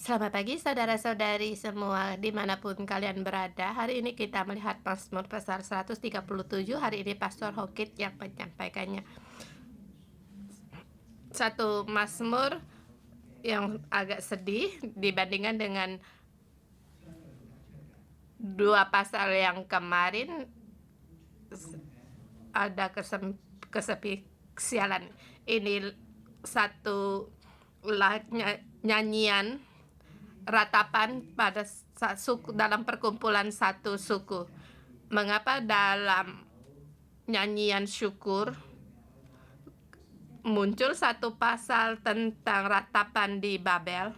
Selamat pagi saudara-saudari semua dimanapun kalian berada. Hari ini kita melihat Mazmur pasal 137. Hari ini Pastor Hokit yang menyampaikannya. Satu Mazmur yang agak sedih dibandingkan dengan dua pasal yang kemarin. Ada kesepsialan. Ini satu nyanyian ratapan pada suku dalam perkumpulan satu suku. Mengapa dalam nyanyian syukur muncul satu pasal tentang ratapan di Babel?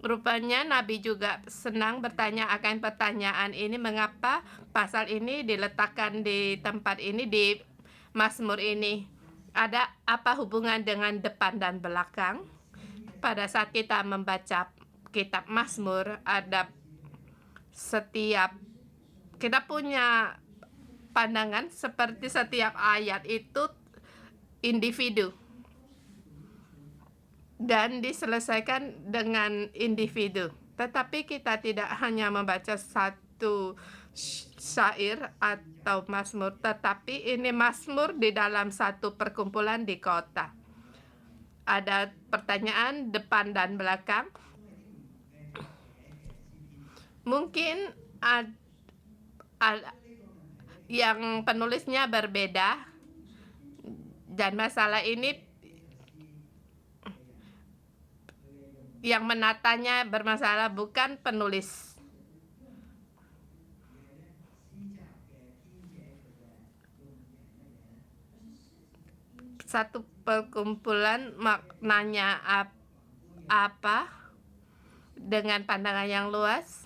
Rupanya Nabi juga senang bertanya akan pertanyaan ini, mengapa pasal ini diletakkan di tempat ini, di Mazmur ini. Ada apa hubungan dengan depan dan belakang? Pada saat kita membaca kitab Mazmur, kita punya pandangan seperti setiap ayat itu individu dan diselesaikan dengan individu. Tetapi kita tidak hanya membaca satu syair atau mazmur, tetapi ini mazmur di dalam satu perkumpulan di kota. Ada pertanyaan depan dan belakang. Mungkin yang penulisnya berbeda, dan masalah ini yang menatanya bermasalah, bukan penulis. Satu perkumpulan maknanya apa dengan pandangan yang luas?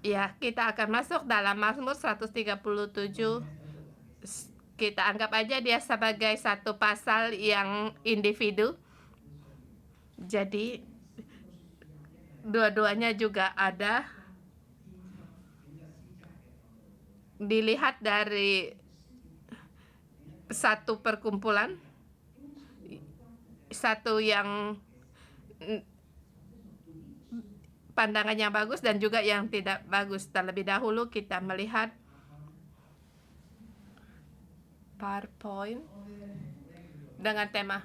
Ya, kita akan masuk dalam Mazmur 137. Kita anggap aja dia sebagai satu pasal yang individu. Jadi dua-duanya juga ada. Dilihat dari satu perkumpulan, satu yang pandangan yang bagus dan juga yang tidak bagus. Terlebih dahulu kita melihat PowerPoint dengan tema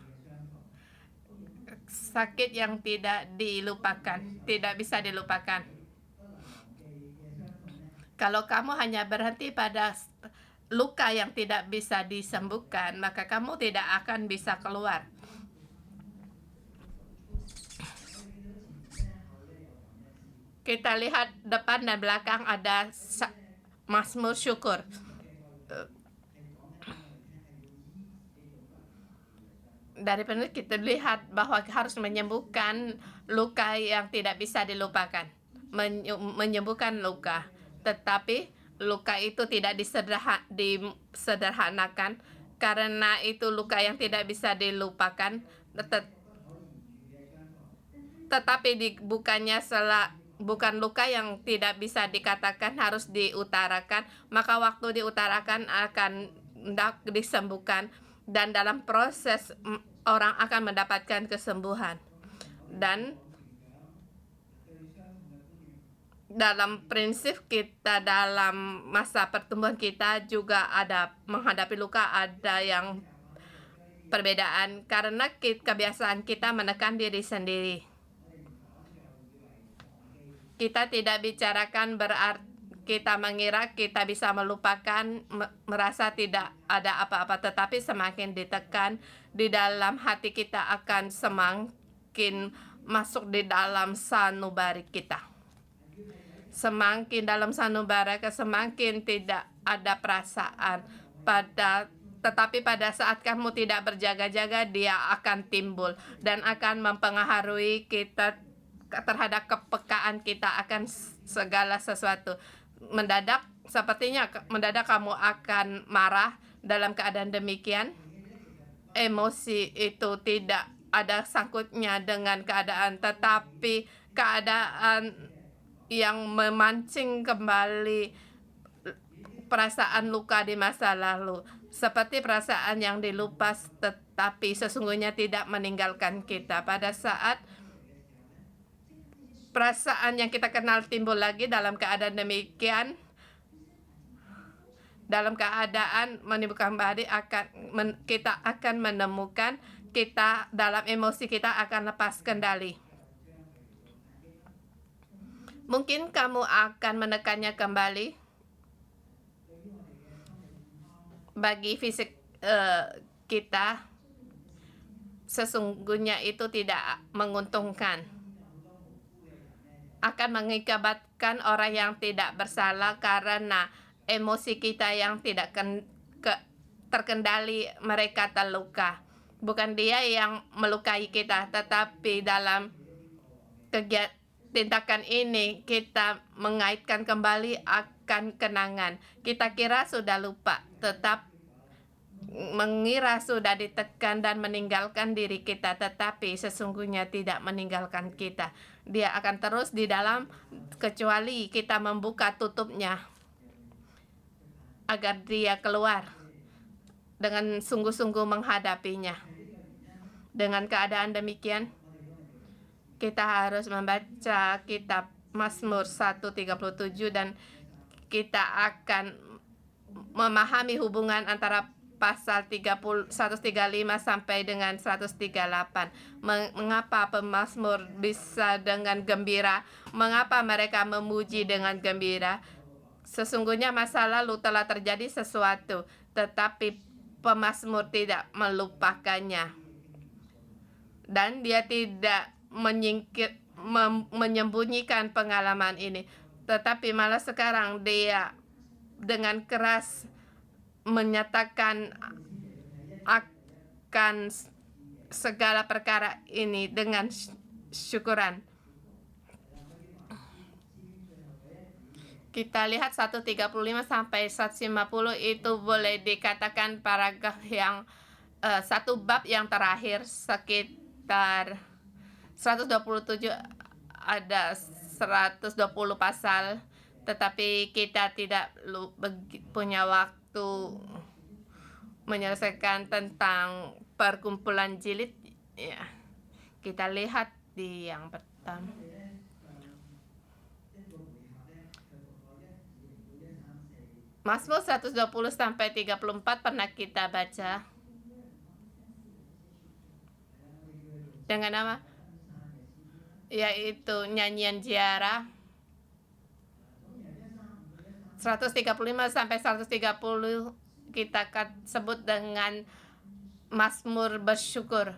sakit yang tidak dilupakan, tidak bisa dilupakan. Kalau kamu hanya berhenti pada luka yang tidak bisa disembuhkan, maka kamu tidak akan bisa keluar. Kita lihat depan dan belakang ada Mazmur syukur. Dari penulis kita lihat bahwa harus menyembuhkan luka yang tidak bisa dilupakan, menyembuhkan luka. Tetapi luka itu tidak disederhanakan, karena itu luka yang tidak bisa dilupakan. Tetapi bukan luka yang tidak bisa dikatakan harus diutarakan, maka waktu diutarakan akan disembuhkan, dan dalam proses orang akan mendapatkan kesembuhan. Dan dalam prinsip kita, dalam masa pertumbuhan kita juga ada menghadapi luka, ada yang perbedaan karena kebiasaan kita menekan diri sendiri. Kita tidak bicarakan berarti kita mengira kita bisa melupakan, merasa tidak ada apa-apa, tetapi semakin ditekan di dalam hati kita akan semakin masuk di dalam sanubari kita. Semakin dalam sanubara, semakin tidak ada perasaan. Tetapi pada saat kamu tidak berjaga-jaga, dia akan timbul dan akan mempengaruhi kita terhadap kepekaan kita akan segala sesuatu. Sepertinya mendadak kamu akan marah. Dalam keadaan demikian, emosi itu tidak ada sangkutnya dengan keadaan, tetapi keadaan yang memancing kembali perasaan luka di masa lalu. seperti perasaan yang dilupas tetapi sesungguhnya tidak meninggalkan kita. Pada saat perasaan yang kita kenal timbul lagi dalam keadaan demikian, dalam keadaan menimbulkan kembali kita akan menemukan kita dalam emosi kita akan lepas kendali. Mungkin kamu akan menekannya kembali. Bagi fisik kita, sesungguhnya itu tidak menguntungkan. Akan mengakibatkan orang yang tidak bersalah karena emosi kita yang tidak terkendali, mereka terluka. Bukan dia yang melukai kita, tetapi dalam tindakan ini kita mengaitkan kembali akan kenangan. Kita kira sudah lupa, tetap mengira sudah ditekan dan meninggalkan diri kita, tetapi sesungguhnya tidak meninggalkan kita. Dia akan terus di dalam kecuali kita membuka tutupnya agar dia keluar dengan sungguh-sungguh menghadapinya. Dengan keadaan demikian, kita harus membaca kitab Mazmur 137 dan kita akan memahami hubungan antara pasal 135 sampai dengan 138. Mengapa pemazmur bisa dengan gembira? Mengapa mereka memuji dengan gembira? Sesungguhnya masa lalu telah terjadi sesuatu, tetapi pemazmur tidak melupakannya. Dan dia tidak menyembunyikan pengalaman ini, tetapi malah sekarang dia dengan keras menyatakan akan segala perkara ini dengan syukuran. Kita lihat 135 sampai 150 itu boleh dikatakan paragraf yang satu bab yang terakhir. Sekitar 127 ada 120 pasal, tetapi kita tidak punya waktu menyelesaikan tentang perkumpulan jilid. Ya, kita lihat di yang pertama. Mazmur 120 sampai 34 pernah kita baca dengan nama yaitu nyanyian ziarah. 135 sampai 130 kita sebut dengan Mazmur bersyukur.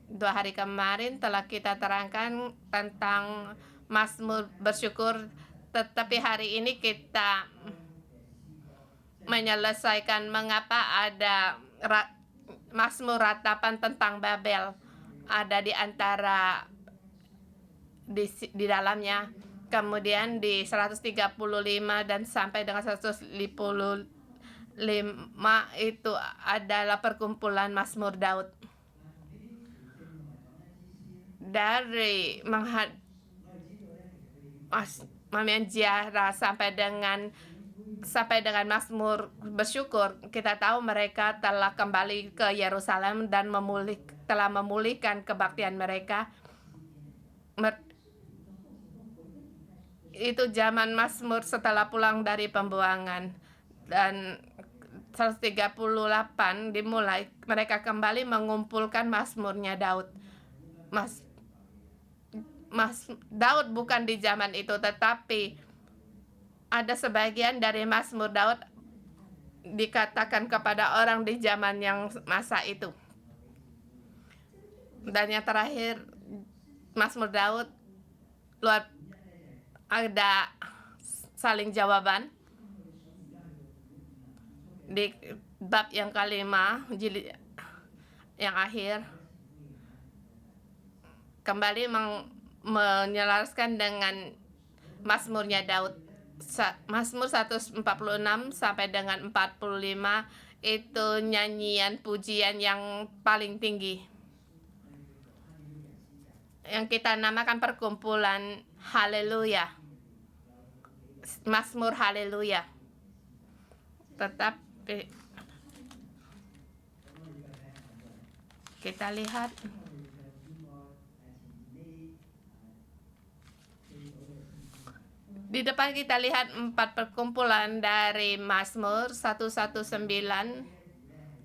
2 hari kemarin telah kita terangkan tentang Mazmur bersyukur, tetapi hari ini kita menyelesaikan mengapa ada Mazmur ratapan tentang Babel ada di antara di dalamnya. Kemudian di 135 dan sampai dengan 155 itu adalah perkumpulan Mazmur Daud. Dari Mamian Ziarah sampai dengan Mazmur bersyukur, kita tahu mereka telah kembali ke Yerusalem dan telah memulihkan kebaktian mereka. Itu zaman Mazmur setelah pulang dari pembuangan, dan 138 dimulai mereka kembali mengumpulkan Mazmurnya Daud. Daud bukan di zaman itu, tetapi ada sebagian dari Mazmur Daud dikatakan kepada orang di zaman yang masa itu. Dan yang terakhir Mazmur Daud ada saling jawaban di bab yang kelima jilid yang akhir, kembali menyelaraskan dengan Mazmurnya Daud. Mazmur 146 sampai dengan 45 itu nyanyian pujian yang paling tinggi yang kita namakan perkumpulan haleluya, Mazmur haleluya. Tetapi Kita lihat di depan, kita lihat 4 perkumpulan dari Mazmur 119,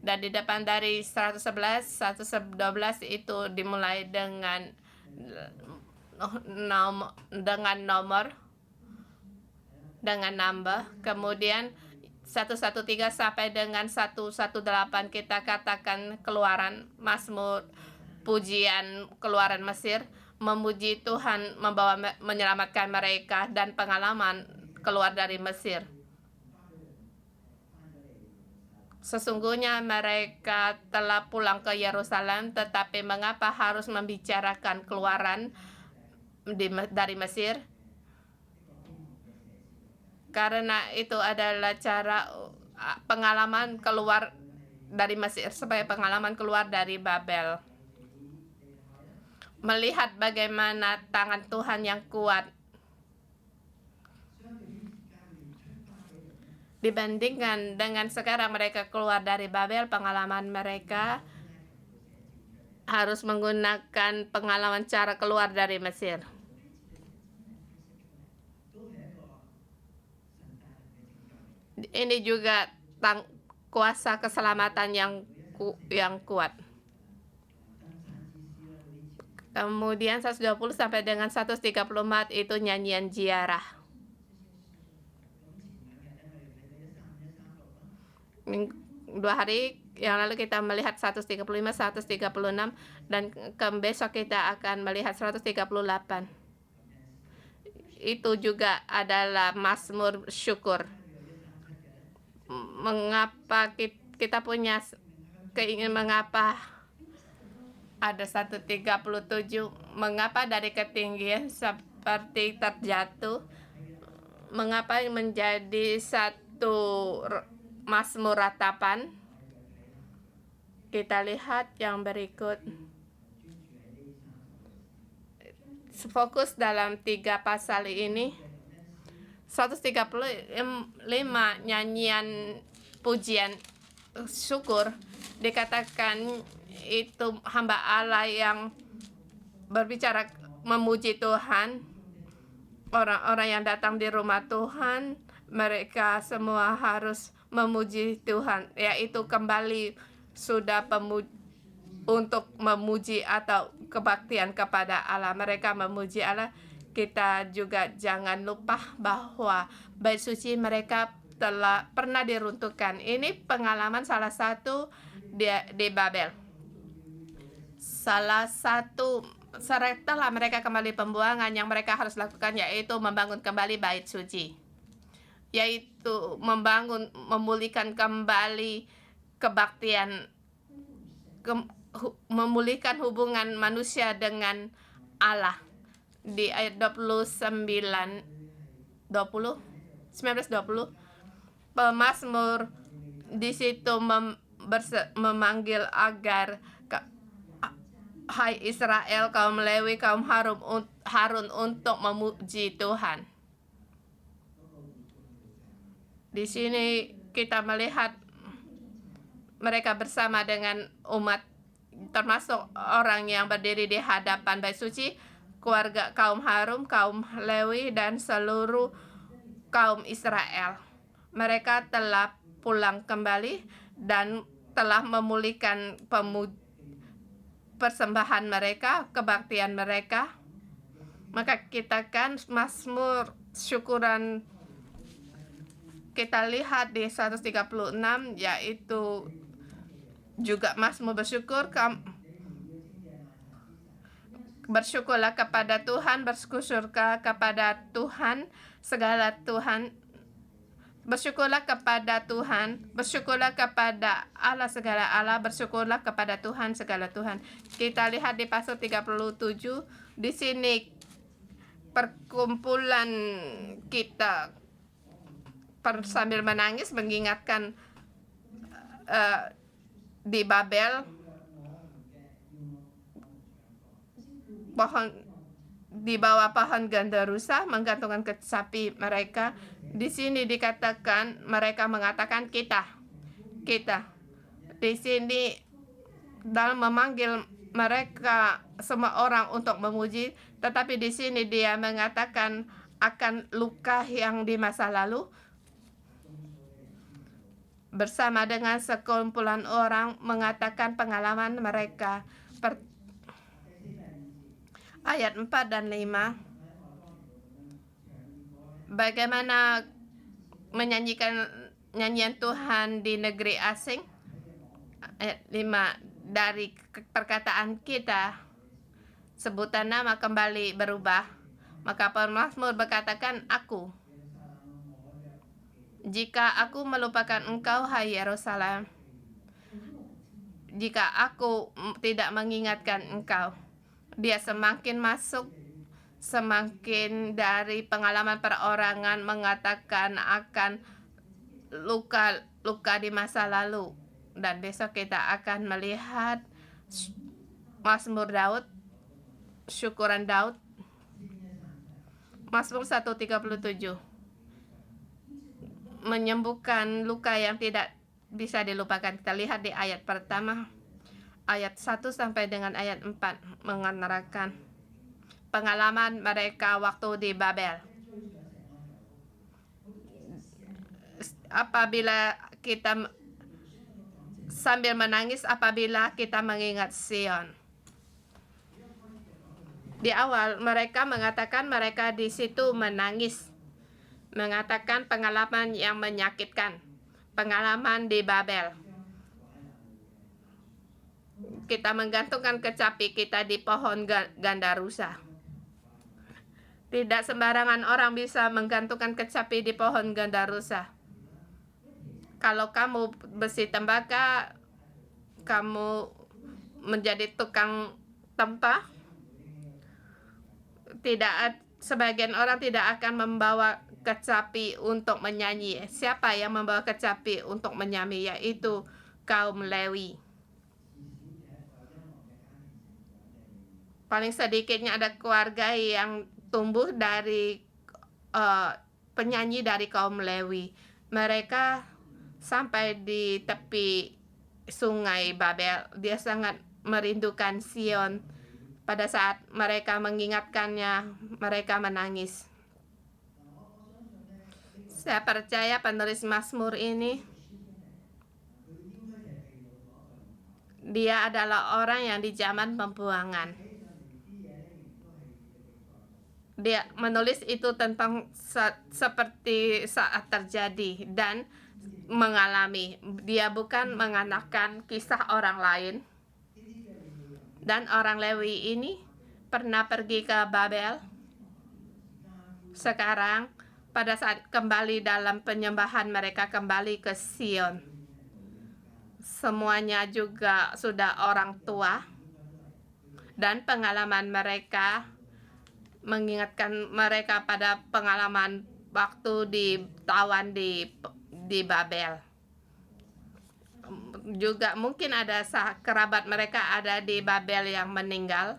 dan di depan dari 111, 112 itu dimulai dengan nomor dengan number. Kemudian 113 sampai dengan 118 kita katakan keluaran, Mazmur pujian keluaran Mesir, memuji Tuhan membawa menyelamatkan mereka, dan pengalaman keluar dari Mesir. Sesungguhnya mereka telah pulang ke Yerusalem, tetapi mengapa harus membicarakan keluaran dari Mesir? Karena itu adalah cara pengalaman keluar dari Mesir sebagai pengalaman keluar dari Babel. Melihat bagaimana tangan Tuhan yang kuat dibandingkan dengan sekarang mereka keluar dari Babel, pengalaman mereka harus menggunakan pengalaman cara keluar dari Mesir. Ini juga kuasa keselamatan yang kuat. Kemudian 120 sampai dengan 134 itu nyanyian ziarah. Dua hari yang lalu kita melihat 135, 136, dan besok kita akan melihat 138. Itu juga adalah Mazmur syukur. Mengapa kita punya keinginan, mengapa ada 137, mengapa dari ketinggian seperti terjatuh, mengapa menjadi satu Mazmur ratapan? Kita lihat yang berikut. Fokus dalam 3 pasal ini. 135 nyanyian pujian syukur, dikatakan itu hamba Allah yang berbicara memuji Tuhan. Orang-orang yang datang di rumah Tuhan, mereka semua harus memuji Tuhan, yaitu kembali sudah untuk memuji atau kebaktian kepada Allah. Mereka memuji Allah. Kita juga jangan lupa bahwa bait suci mereka telah pernah diruntuhkan. Ini pengalaman salah satu di Babel. Salah satu setelah mereka kembali pembuangan yang mereka harus lakukan, yaitu membangun kembali bait suci, yaitu memulihkan kembali kebaktian, memulihkan hubungan manusia dengan Allah. Di ayat 19-20 pemazmur di situ memanggil agar hai Israel, kaum Lewi, kaum Harun untuk memuji Tuhan. Di sini kita melihat mereka bersama dengan umat, termasuk orang yang berdiri di hadapan bait suci, keluarga kaum Harun, kaum Lewi, dan seluruh kaum Israel. Mereka telah pulang kembali dan telah memulihkan persembahan mereka, kebaktian mereka. Maka kita kan Mazmur syukuran, kita lihat di 136, yaitu juga Mazmur bersyukur. Bersyukurlah kepada Tuhan, bersyukurlah kepada Tuhan segala Tuhan, bersyukurlah kepada Tuhan, bersyukurlah kepada Allah segala Allah, bersyukurlah kepada Tuhan segala Tuhan. Kita lihat di pasal 37, di sini perkumpulan kita sambil menangis mengingatkan di Babel, di bawah pohon gandarusa menggantungkan kesapi mereka. Di sini dikatakan mereka mengatakan kita. Di sini dalam memanggil mereka semua orang untuk memuji, tetapi di sini dia mengatakan akan luka yang di masa lalu bersama dengan sekumpulan orang mengatakan pengalaman mereka. Ayat 4 dan 5, bagaimana menyanyikan nyanyian Tuhan di negeri asing. Ayat 5, dari perkataan kita sebutan nama kembali berubah, maka pemazmur berkatakan, aku, jika aku melupakan engkau hai Yerusalem, jika aku tidak mengingatkan engkau. Dia semakin masuk, semakin dari pengalaman perorangan mengatakan akan luka di masa lalu. Dan besok kita akan melihat Mazmur Daud, syukuran Daud, Mazmur 137, menyembuhkan luka yang tidak bisa dilupakan. Kita lihat di ayat pertama, ayat 1 sampai dengan ayat 4, menerangkan pengalaman mereka waktu di Babel. Apabila kita sambil menangis apabila kita mengingat Sion. Di awal mereka mengatakan mereka di situ menangis, mengatakan pengalaman yang menyakitkan, pengalaman di Babel. Kita menggantungkan kecapi kita di pohon gandarusa. Tidak sembarangan orang bisa menggantungkan kecapi di pohon gandarusa. Kalau kamu besi tembaka, kamu menjadi tukang tempa, sebagian orang tidak akan membawa kecapi untuk menyanyi. Siapa yang membawa kecapi untuk menyanyi? Yaitu kaum Lewi. Paling sedikitnya ada keluarga yang tumbuh dari penyanyi dari kaum Lewi. Mereka sampai di tepi sungai Babel, dia sangat merindukan Sion. Pada saat mereka mengingatkannya, mereka menangis. Saya percaya penulis Mazmur ini, dia adalah orang yang di zaman pembuangan. Dia menulis itu tentang seperti saat terjadi dan mengalami. Dia bukan mengandalkan kisah orang lain. Dan orang Lewi ini pernah pergi ke Babel. Sekarang pada saat kembali dalam penyembahan, mereka kembali ke Sion. Semuanya juga sudah orang tua. Dan pengalaman mereka mengingatkan mereka pada pengalaman waktu ditawan di Babel. Juga mungkin ada kerabat mereka ada di Babel yang meninggal,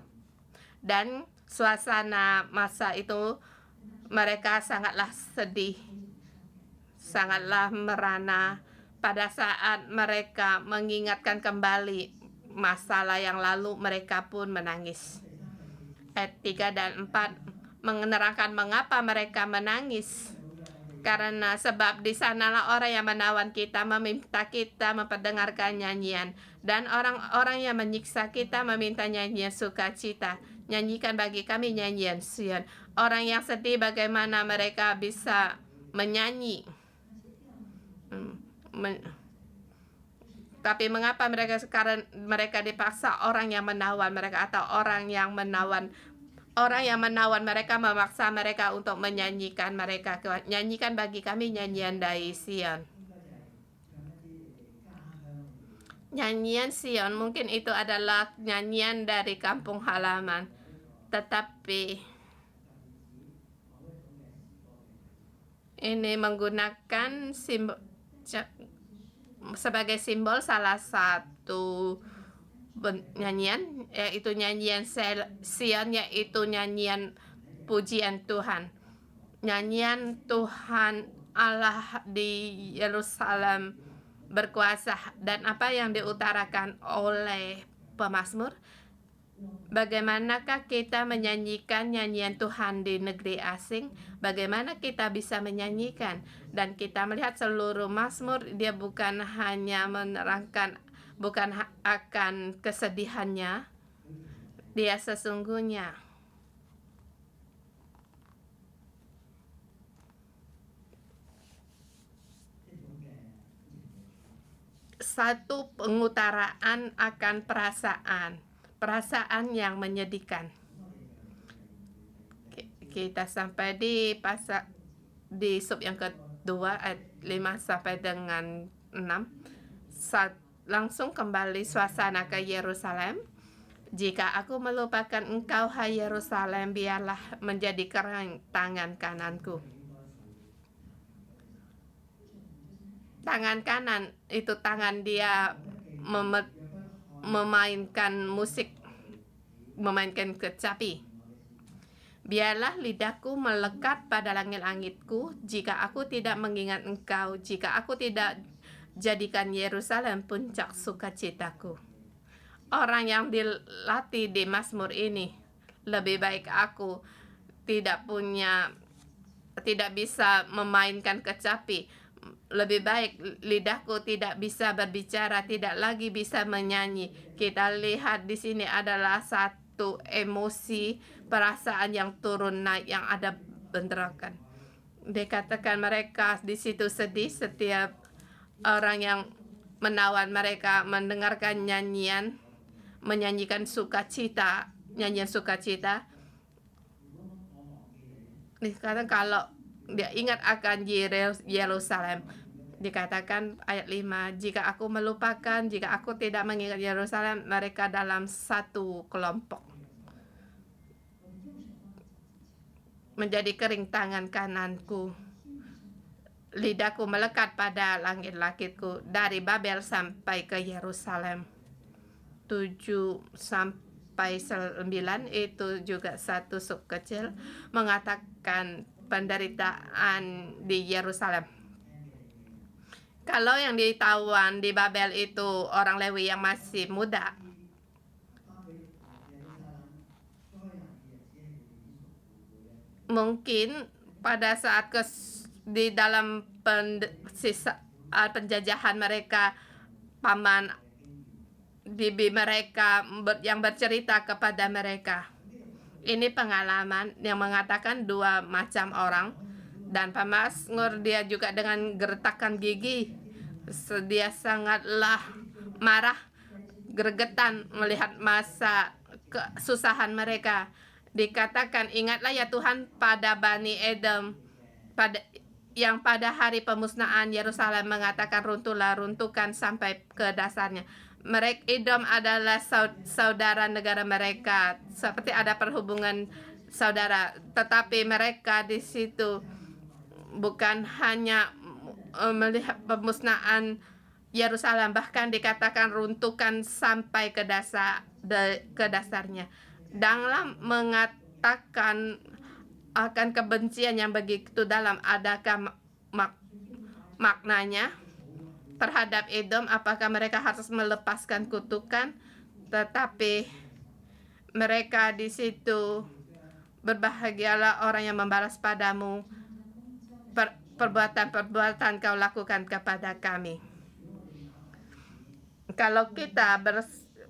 dan suasana masa itu mereka sangatlah sedih, sangatlah merana pada saat mereka mengingatkan kembali masalah yang lalu. Mereka pun menangis. Ayat 3 dan 4 menerangkan mengapa mereka menangis. Karena sebab di sanalah orang yang menawan kita meminta kita memperdengarkan nyanyian, dan orang-orang yang menyiksa kita meminta nyanyian sukacita. Nyanyikan bagi kami nyanyian Sion. Orang yang sedih bagaimana mereka bisa menyanyi? Tapi mengapa mereka dipaksa orang yang menawan mereka, atau orang yang menawan mereka memaksa mereka untuk menyanyikan mereka. Nyanyikan bagi kami nyanyian dari Sion. Nyanyian Sion mungkin itu adalah nyanyian dari kampung halaman, tetapi ini menggunakan sebagai simbol salah satu nyanyian, yaitu nyanyian Sion, yaitu nyanyian pujian Tuhan. Nyanyian Tuhan Allah di Yerusalem berkuasa, dan apa yang diutarakan oleh pemazmur, bagaimanakah kita menyanyikan nyanyian Tuhan di negeri asing? Bagaimana kita bisa menyanyikan? Dan kita melihat seluruh mazmur, dia bukan hanya menerangkan, bukan akan kesedihannya, dia sesungguhnya satu pengutaraan akan perasaan yang menyedihkan. Kita sampai di sub yang kedua ayat 5 sampai dengan 6. Langsung kembali suasana ke Yerusalem. Jika aku melupakan engkau, hai Yerusalem, biarlah menjadi kering tangan kananku. Tangan kanan itu tangan dia memainkan musik, memainkan kecapi. Biarlah lidahku melekat pada langit-langitku, jika aku tidak mengingat engkau, jika aku tidak jadikan Yerusalem puncak sukacitaku. Orang yang dilatih di Mazmur ini, lebih baik aku tidak bisa memainkan kecapi. Lebih baik lidahku tidak bisa berbicara, tidak lagi bisa menyanyi. Kita lihat di sini adalah satu emosi, perasaan yang turun naik, yang ada bentrokan. Dikatakan mereka di situ sedih, setiap orang yang menawan mereka mendengarkan menyanyikan sukacita, nyanyian sukacita. Dikatakan kalau dia ingat akan Yerusalem, dikatakan ayat 5, jika aku melupakan, jika aku tidak mengingat Yerusalem, mereka dalam satu kelompok. Menjadi kering tangan kananku, lidahku melekat pada langit-langitku, dari Babel sampai ke Yerusalem. 7 sampai 9 itu juga satu sub kecil mengatakan penderitaan di Yerusalem. Kalau yang ditawan di Babel itu orang Lewi yang masih muda, mungkin pada saat di dalam penjajahan mereka, paman bibi mereka yang bercerita kepada mereka. Ini pengalaman yang mengatakan dua macam orang, dan pemazmur dia juga dengan gertakan gigi. Dia sangatlah marah, gregetan melihat masa kesusahan mereka. Dikatakan, ingatlah ya Tuhan pada Bani Edom, yang pada hari pemusnahan Yerusalem mengatakan runtuhlah, runtuhkan sampai ke dasarnya. Mereka Edom adalah saudara negara mereka, seperti ada perhubungan saudara, tetapi mereka di situ bukan hanya melihat pemusnahan Yerusalem, bahkan dikatakan runtuhkan sampai ke dasarnya. Dalam mengatakan akan kebencian yang begitu dalam, adakah maknanya terhadap Edom? Apakah mereka harus melepaskan kutukan? Tetapi mereka di situ, berbahagialah orang yang membalas padamu perbuatan-perbuatan kau lakukan kepada kami. Kalau kita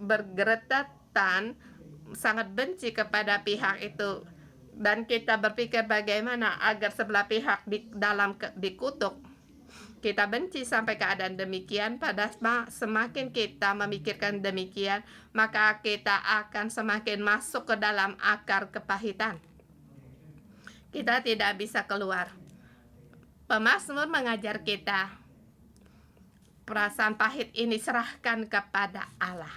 bergeretatan, sangat benci kepada pihak itu, dan kita berpikir bagaimana agar sebelah pihak dikutuk, kita benci sampai keadaan demikian. Pada semakin kita memikirkan demikian, maka kita akan semakin masuk ke dalam akar kepahitan. Kita tidak bisa keluar. Pemazmur mengajar kita, perasaan pahit ini serahkan kepada Allah.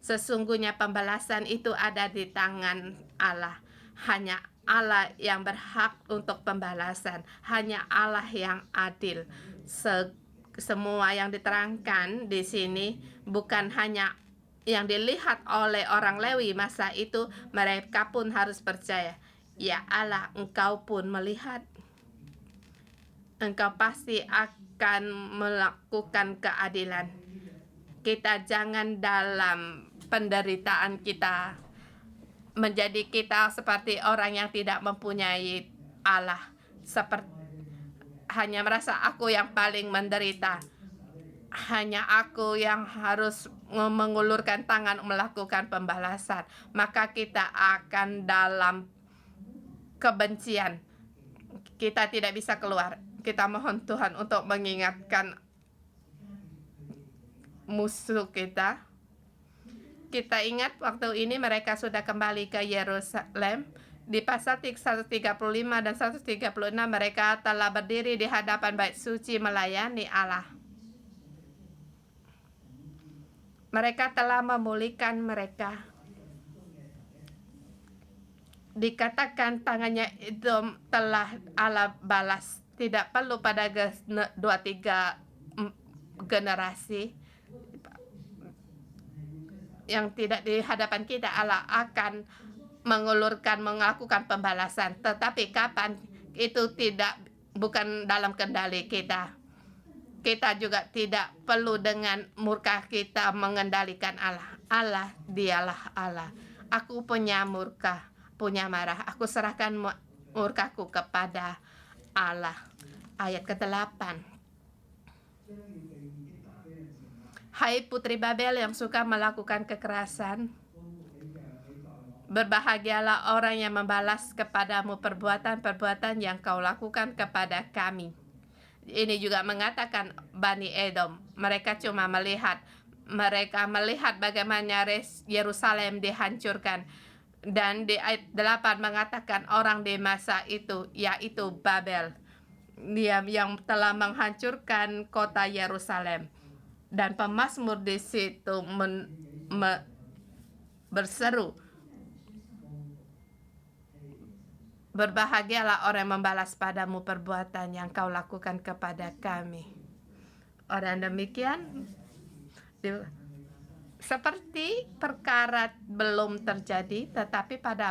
Sesungguhnya pembalasan itu ada di tangan Allah. Hanya Allah yang berhak untuk pembalasan. Hanya Allah yang adil. Semua yang diterangkan di sini bukan hanya yang dilihat oleh orang Lewi masa itu, mereka pun harus percaya. Ya Allah, Engkau pun melihat. Engkau pasti akan melakukan keadilan. Kita jangan dalam penderitaan kita, menjadi kita seperti orang yang tidak mempunyai Allah, seperti hanya merasa aku yang paling menderita, hanya aku yang harus mengulurkan tangan melakukan pembalasan, maka kita akan dalam kebencian. Kita tidak bisa keluar. Kita mohon Tuhan untuk mengingatkan musuh kita. Kita ingat waktu ini mereka sudah kembali ke Yerusalem. Di pasal 135 dan 136 mereka telah berdiri di hadapan bait suci melayani Allah. Mereka telah memulihkan mereka. Dikatakan tangannya itu telah Allah balas. Tidak perlu pada 2-3 generasi yang tidak di hadapan kita, Allah akan melakukan pembalasan. Tetapi kapan itu bukan dalam kendali kita. Kita juga tidak perlu dengan murka kita mengendalikan Allah. Allah, dialah Allah. Aku punya murka, punya marah. Aku serahkan murkaku kepada Allah. Ayat ke-8. Hai putri Babel yang suka melakukan kekerasan, berbahagialah orang yang membalas kepadamu perbuatan-perbuatan yang kau lakukan kepada kami. Ini juga mengatakan Bani Edom. Mereka cuma melihat bagaimana Yerusalem dihancurkan. Dan di ayat 8 mengatakan orang di masa itu, yaitu Babel, dia yang telah menghancurkan kota Yerusalem. Dan pemazmur di situ berseru, berbahagialah orang yang membalas padamu perbuatan yang kau lakukan kepada kami. Orang demikian, seperti perkara belum terjadi, tetapi pada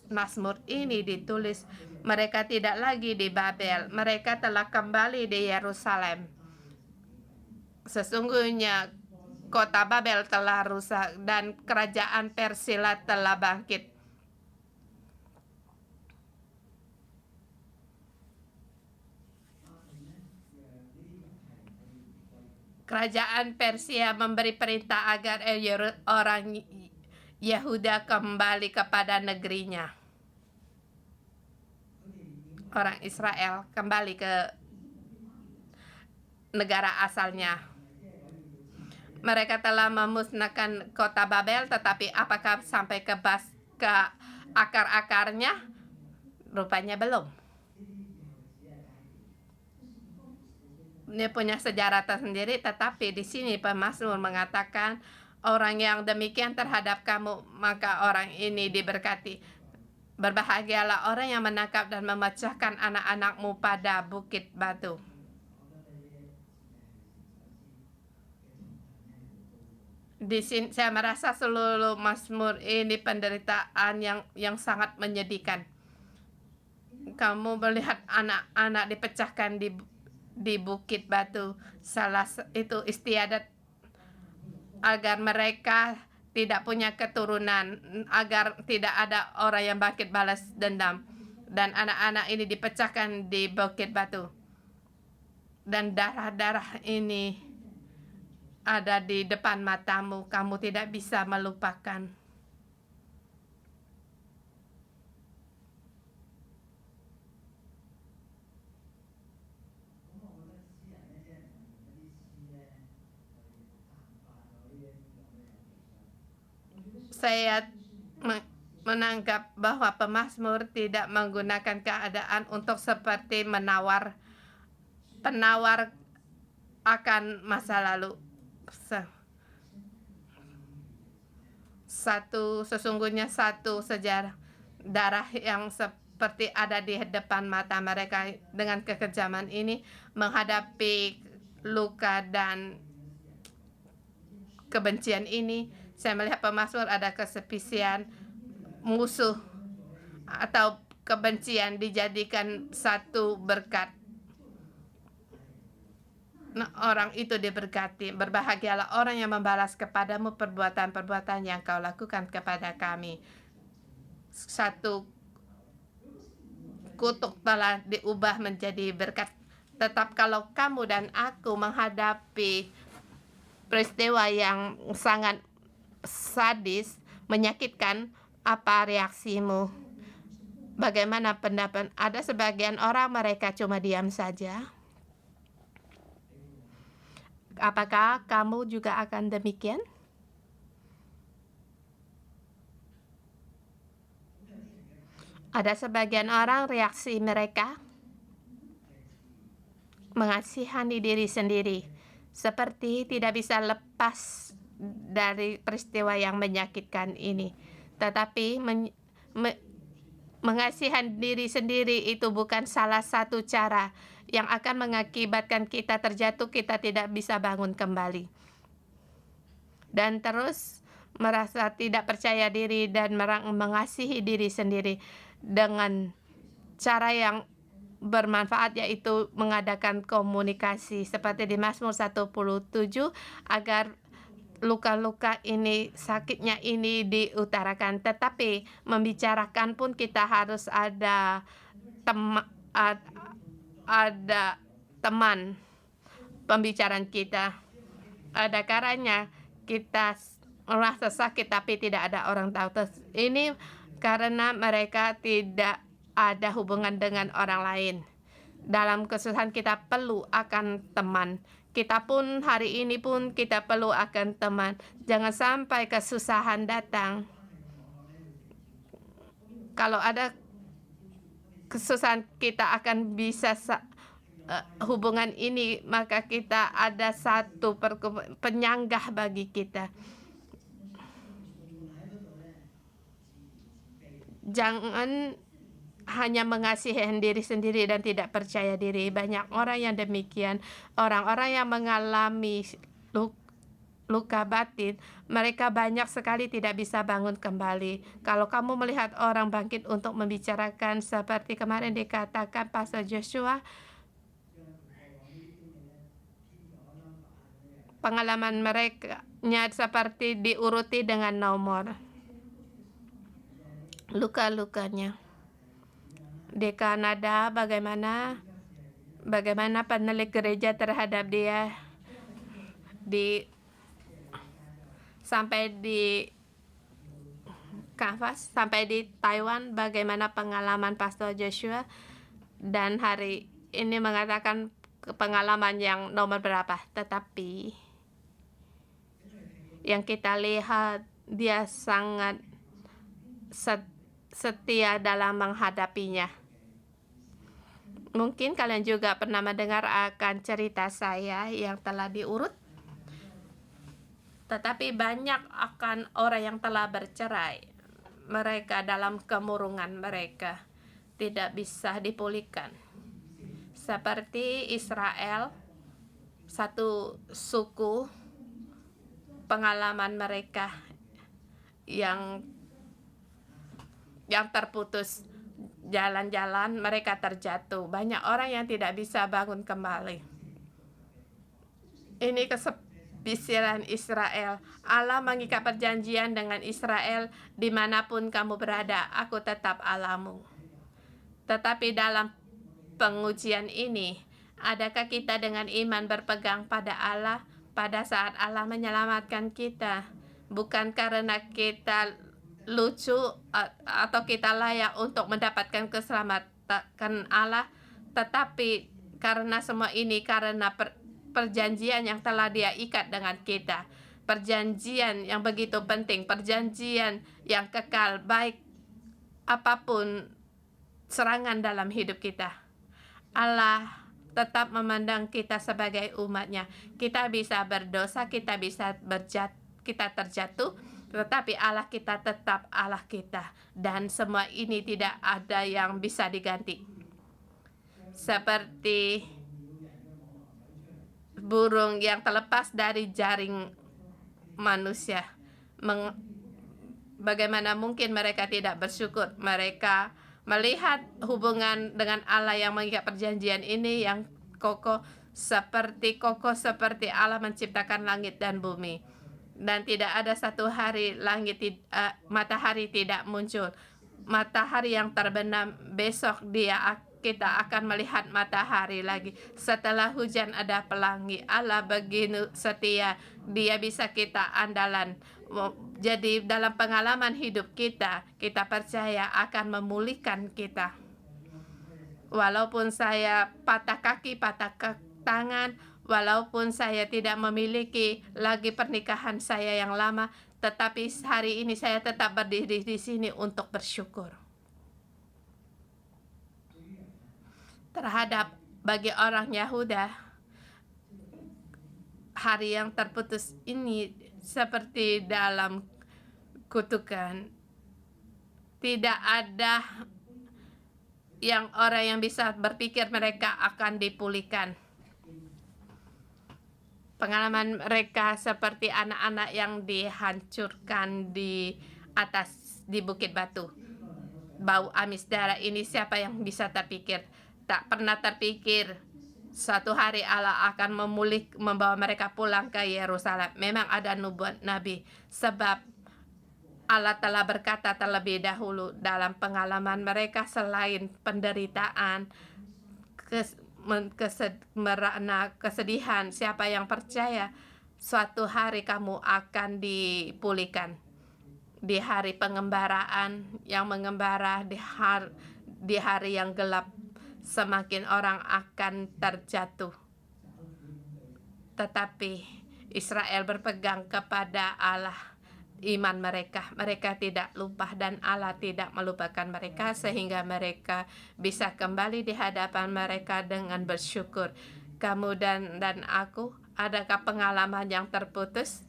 Mazmur ini ditulis, mereka tidak lagi di Babel, mereka telah kembali di Yerusalem. Sesungguhnya kota Babel telah rusak dan kerajaan Persila telah bangkit. Kerajaan Persia memberi perintah agar orang Yehuda kembali kepada negerinya. Orang Israel kembali ke negara asalnya. Mereka telah memusnahkan kota Babel, tetapi apakah sampai ke akar-akarnya? Rupanya belum. Dia punya sejarah tersendiri, tetapi di sini pemazmur mengatakan orang yang demikian terhadap kamu, maka orang ini diberkati. Berbahagialah orang yang menangkap dan memecahkan anak-anakmu pada bukit batu. Di sini saya merasa seluruh Mazmur ini penderitaan yang sangat menyedihkan. Kamu melihat anak-anak dipecahkan di bukit batu. Salah itu istiadat agar mereka tidak punya keturunan, agar tidak ada orang yang bangkit balas dendam. Dan anak-anak ini dipecahkan di bukit batu. Dan darah-darah ini ada di depan matamu, kamu tidak bisa melupakan. Saya menanggap bahwa pemazmur tidak menggunakan keadaan untuk seperti penawar akan masa lalu. Sesungguhnya satu sejarah darah yang seperti ada di depan mata mereka dengan kekejaman ini menghadapi luka dan kebencian ini. Saya melihat pemazmur ada kesepisian, musuh atau kebencian dijadikan satu berkat. orang itu diberkati. Berbahagialah orang yang membalas kepadamu perbuatan-perbuatan yang kau lakukan kepada kami. Satu kutuk telah diubah menjadi berkat. Tetap kalau kamu dan aku menghadapi peristiwa yang sangat sadis, menyakitkan, apa reaksimu? Bagaimana pendapat? Ada sebagian orang mereka cuma diam saja. Apakah kamu juga akan demikian? Ada sebagian orang reaksi mereka mengasihani diri sendiri, seperti tidak bisa lepas dari peristiwa yang menyakitkan ini. Tetapi mengasihan diri sendiri itu bukan salah satu cara yang akan mengakibatkan kita terjatuh, kita tidak bisa bangun kembali. Dan terus merasa tidak percaya diri dan mengasihi diri sendiri dengan cara yang bermanfaat, yaitu mengadakan komunikasi seperti di Mazmur 17, agar luka-luka ini, sakitnya ini diutarakan. Tetapi membicarakan pun kita harus ada teman pembicaraan kita. Ada caranya kita merasa sakit tapi tidak ada orang tahu. Ini karena mereka tidak ada hubungan dengan orang lain. Dalam kesusahan kita perlu akan teman. Kita pun hari ini pun kita perlu akan teman. Jangan sampai kesusahan datang. Kalau ada kesusahan, kita akan bisa hubungan ini, maka kita ada satu penyanggah bagi kita. Jangan hanya mengasihi diri sendiri dan tidak percaya diri. Banyak orang yang demikian. Orang-orang yang mengalami luka batin, mereka banyak sekali tidak bisa bangun kembali. Kalau kamu melihat orang bangkit untuk membicarakan seperti kemarin dikatakan Pastor Joshua, pengalaman mereka seperti diuruti dengan nomor luka-lukanya. Di Kanada, bagaimana penelik gereja terhadap dia, sampai di Kanvas, sampai di Taiwan, bagaimana pengalaman Pastor Joshua, dan hari ini mengatakan pengalaman yang nomor berapa. Tetapi yang kita lihat, dia sangat setia dalam menghadapinya. Mungkin kalian juga pernah mendengar akan cerita saya yang telah diurut. Tetapi banyak akan orang yang telah bercerai. Mereka dalam kemurungan mereka tidak bisa dipulihkan. Seperti Israel, satu suku, pengalaman mereka yang terputus jalan-jalan, mereka terjatuh. Banyak orang yang tidak bisa bangun kembali. Ini kesepian Israel. Allah mengikat perjanjian dengan Israel, dimanapun kamu berada, aku tetap Allahmu. Tetapi dalam pengujian ini, adakah kita dengan iman berpegang pada Allah pada saat Allah menyelamatkan kita? Bukan karena kita lucu atau kita layak untuk mendapatkan keselamatan Allah, tetapi karena semua ini karena perjanjian yang telah Dia ikat dengan kita, perjanjian yang begitu penting, perjanjian yang kekal, baik apapun serangan dalam hidup kita. Allah tetap memandang kita sebagai umatnya. Kita bisa berdosa, kita bisa kita terjatuh, tetapi Allah kita tetap Allah kita, dan semua ini tidak ada yang bisa diganti. Seperti burung yang terlepas dari jaring manusia, bagaimana mungkin mereka tidak bersyukur? Mereka melihat hubungan dengan Allah yang mengikat perjanjian ini yang kokoh, seperti kokoh seperti Allah menciptakan langit dan bumi. Dan tidak ada satu hari matahari tidak muncul. Matahari yang terbenam, besok kita akan melihat matahari lagi. Setelah hujan ada pelangi. Allah begini setia, Dia bisa kita andalan. Jadi dalam pengalaman hidup kita percaya akan memulihkan kita. Walaupun saya patah kaki, patah tangan, walaupun saya tidak memiliki lagi pernikahan saya yang lama, tetapi hari ini saya tetap berdiri di sini untuk bersyukur. Terhadap bagi orang Yahuda, hari yang terputus ini seperti dalam kutukan. Tidak ada orang yang bisa berpikir mereka akan dipulihkan. Pengalaman mereka seperti anak-anak yang dihancurkan di Bukit Batu. Bau amis darah ini siapa yang bisa terpikir? Tak pernah terpikir suatu hari Allah akan membawa mereka pulang ke Yerusalem. Memang ada nubuat Nabi, sebab Allah telah berkata terlebih dahulu dalam pengalaman mereka selain penderitaan, kesedihan, siapa yang percaya suatu hari kamu akan dipulihkan. Di hari pengembaraan yang mengembara, di hari yang gelap, semakin orang akan terjatuh. Tetapi Israel berpegang kepada Allah, iman mereka tidak lupa dan Allah tidak melupakan mereka, sehingga mereka bisa kembali di hadapan mereka dengan bersyukur. Kamu dan aku, adakah pengalaman yang terputus?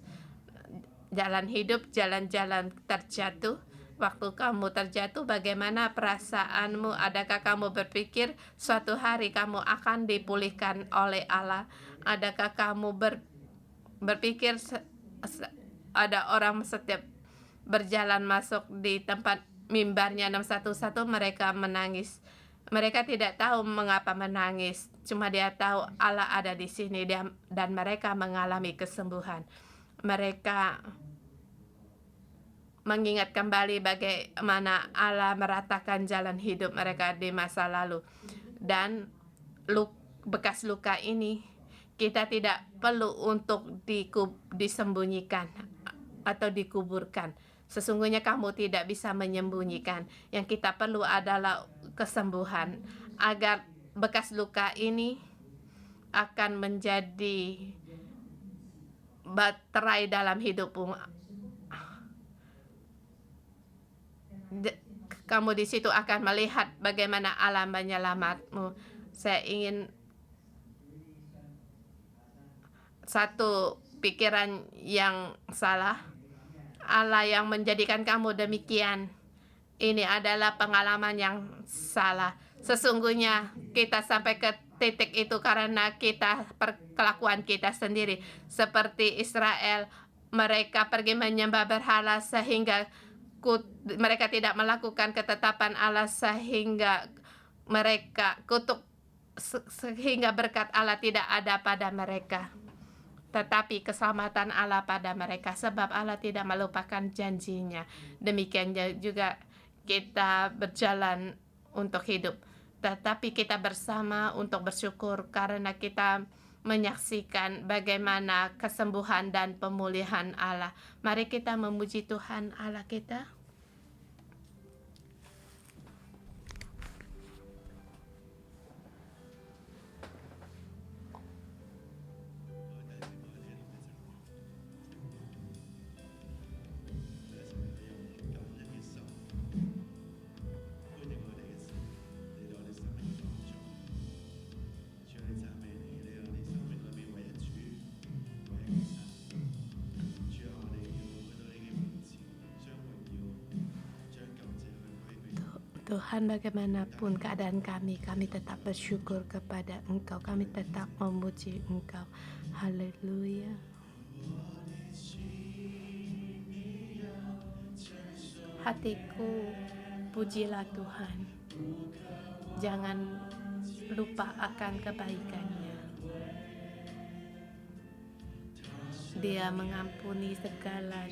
Jalan hidup, jalan-jalan terjatuh. Waktu kamu terjatuh, bagaimana perasaanmu? Adakah kamu berpikir suatu hari kamu akan dipulihkan oleh Allah? Adakah kamu berpikir ada orang setiap berjalan masuk di tempat mimbarnya 611 mereka menangis. Mereka tidak tahu mengapa menangis, cuma dia tahu Allah ada di sini dan mereka mengalami kesembuhan. Mereka mengingat kembali bagaimana Allah meratakan jalan hidup mereka di masa lalu. Dan bekas luka ini kita tidak perlu untuk disembunyikan atau dikuburkan. Sesungguhnya kamu tidak bisa menyembunyikan. Yang kita perlu adalah kesembuhan, agar bekas luka ini akan menjadi baterai dalam hidupmu. Kamu di situ akan melihat bagaimana Allah menyelamatmu. Saya ingin satu pikiran yang salah. Allah yang menjadikan kamu demikian, ini adalah pengalaman yang salah. Sesungguhnya kita sampai ke titik itu karena kelakuan kita sendiri. Seperti Israel, mereka pergi menyembah berhala sehingga mereka tidak melakukan ketetapan Allah, sehingga mereka sehingga berkat Allah tidak ada pada mereka. Tetapi keselamatan Allah pada mereka, sebab Allah tidak melupakan janjinya. Demikian juga kita berjalan untuk hidup, tetapi kita bersama untuk bersyukur karena kita menyaksikan bagaimana kesembuhan dan pemulihan Allah. Mari kita memuji Tuhan Allah kita. Tuhan, bagaimanapun keadaan kami tetap bersyukur kepada Engkau. Kami tetap memuji Engkau. Haleluya. Hatiku, pujilah Tuhan. Jangan lupa akan kebaikannya. Dia mengampuni segala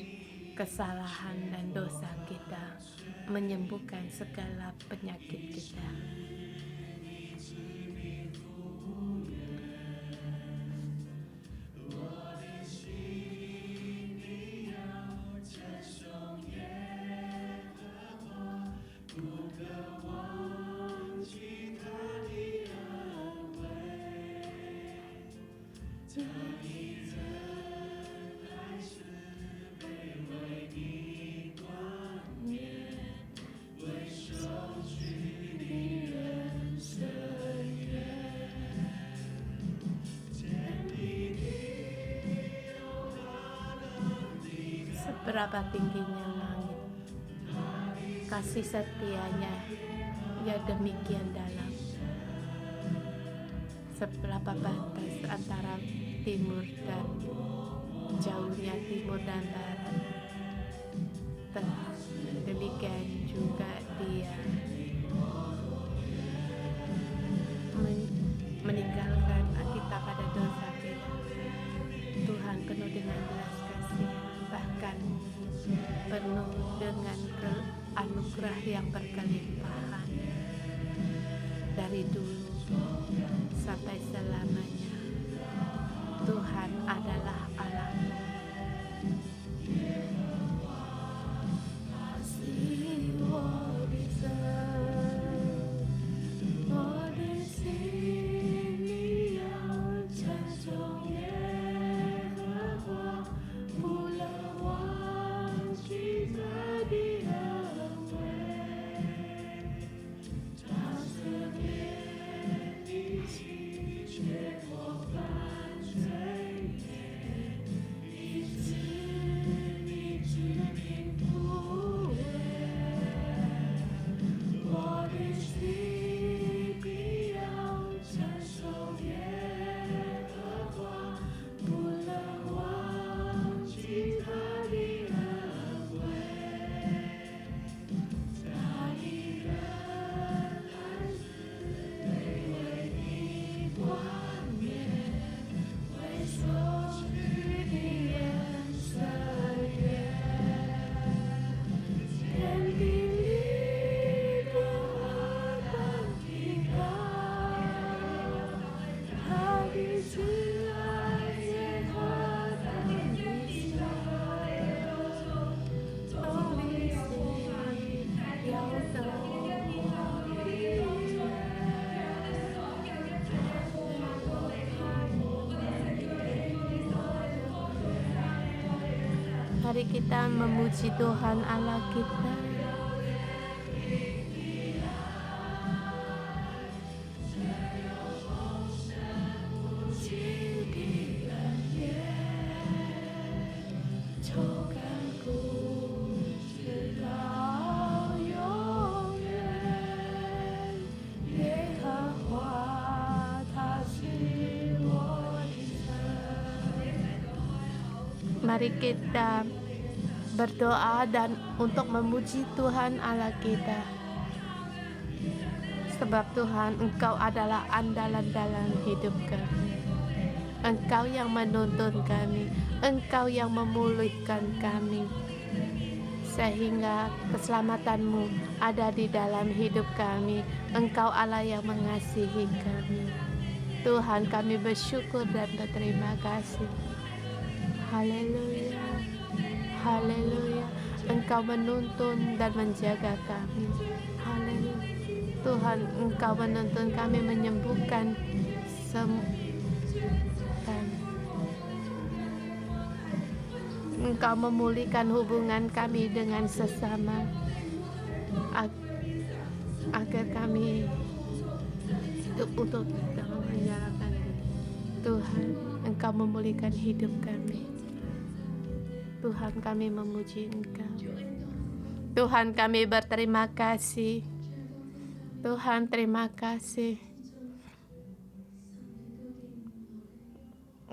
kesalahan dan dosa kita, menyembuhkan segala penyakit kita. Seberapa tingginya langit, kasih setianya ya demikian dalam. Seberapa batas antara timur dan jauhnya timur dan barat, demikian juga Dia meninggalkan kita pada dosa kita. Tuhan penuh dengan belas kasihan, bahkan penuh dengan anugerah yang berkelimpahan dari dulu sampai selamanya. Tuhan adalah Allah-Mu. Mari kita memuji Tuhan Allah kita. Mari kita berdoa dan untuk memuji Tuhan Allah kita. Sebab Tuhan, Engkau adalah andalan dalam hidup kami. Engkau yang menuntun kami, Engkau yang memulihkan kami, sehingga keselamatan-Mu ada di dalam hidup kami. Engkau Allah yang mengasihi kami. Tuhan, kami bersyukur dan berterima kasih. Haleluya, haleluya. Engkau menuntun dan menjaga kami. Haleluya. Tuhan, Engkau menuntun kami, menyembuhkan kami. Engkau memulihkan hubungan kami dengan sesama, agar kami hidup untuk menyalakan Tuhan. Engkau memulihkan hidup kami. Tuhan, kami memuji Engkau. Tuhan, kami berterima kasih. Tuhan, terima kasih.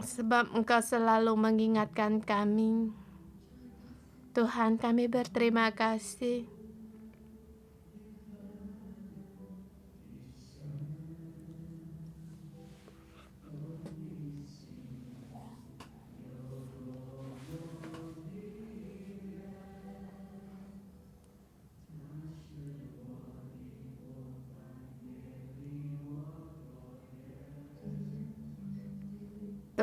Sebab Engkau selalu mengingatkan kami. Tuhan, kami berterima kasih.